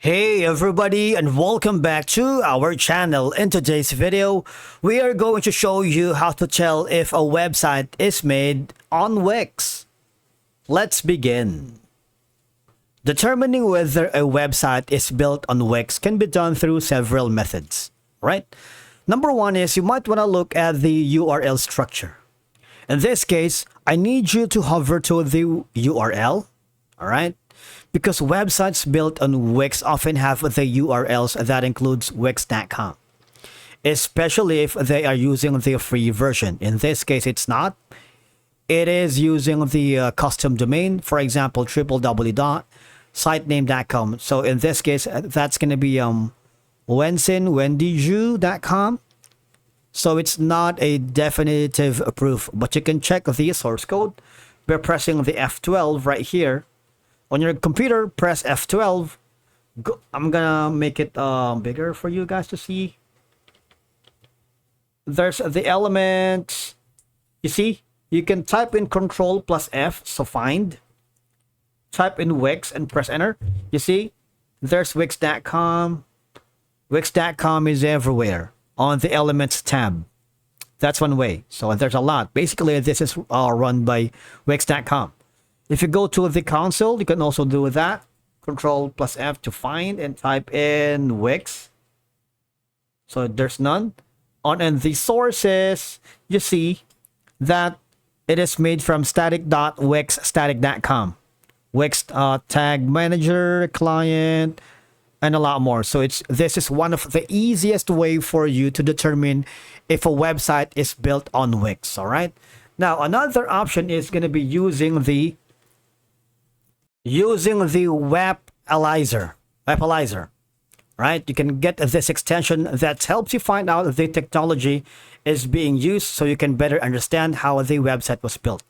Hey everybody, and welcome back to our channel. In today's video, we are going to show you how to tell if a website is made on Wix. Let's begin. Determining whether a website is built on Wix can be done through several methods, right? Number one is you might want to look at the URL structure. In this case, I need you to hover to the URL, all right? Because websites built on Wix often have the URLs that includes wix.com, especially if they are using the free version. In this case, it's not. It is using the custom domain, for example, www.sitename.com. So in this case, that's going to be wensinwendiju.com. So it's not a definitive proof, but you can check the source code by pressing the F12 right here. On your computer, press F12. I'm gonna make it bigger for you guys to see. There's the elements. You see, you can type in Control plus F, so find. Type in Wix and press enter. You see, there's Wix.com. Wix.com is everywhere on the Elements tab. That's one way. So there's a lot. Basically, this is run by Wix.com. If you go to the console, you can also do that. Control plus F to find and type in Wix. So there's none. In the sources, you see that it is made from static.wixstatic.com. Wix tag manager, client, and a lot more. So this is one of the easiest way for you to determine if a website is built on Wix. All right. Now another option is going to be using the Webalizer, right? You can get this extension that helps you find out if the technology is being used so you can better understand how the website was built.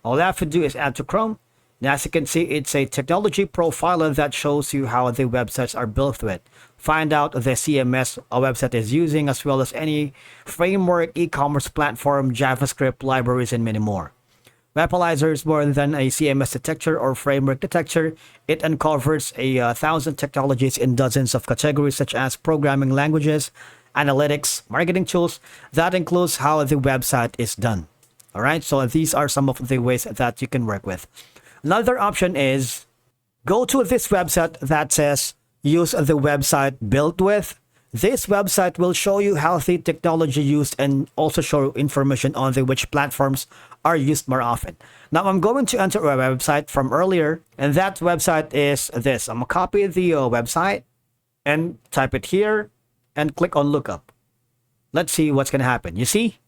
All you have to do is add to Chrome. Now, as you can see, it's a technology profiler that shows you how the websites are built with. Find out the CMS a website is using, as well as any framework, e-commerce platform, JavaScript, libraries, and many more. Webalizer is more than a CMS detector or framework detector. It uncovers 1,000 technologies in dozens of categories such as programming languages, analytics, marketing tools. That includes how the website is done. All right, so these are some of the ways that you can work with. Another option is go to this website that says use the website built with. This website will show you how the technology used and also show information on which platforms are used more often. Now I'm going to enter a website from earlier, and that website is this. I'm gonna copy the website and type it here and click on lookup. Let's see what's gonna happen. You see?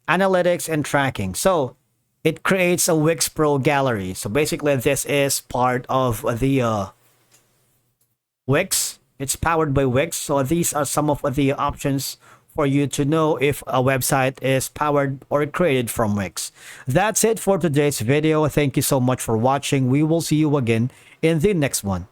Analytics and tracking. So it creates a Wix Pro gallery. So basically this is part of the Wix. It's powered by Wix. So these are some of the options for you to know if a website is powered or created from Wix. That's it for today's video. Thank you so much for watching. We will see you again in the next one.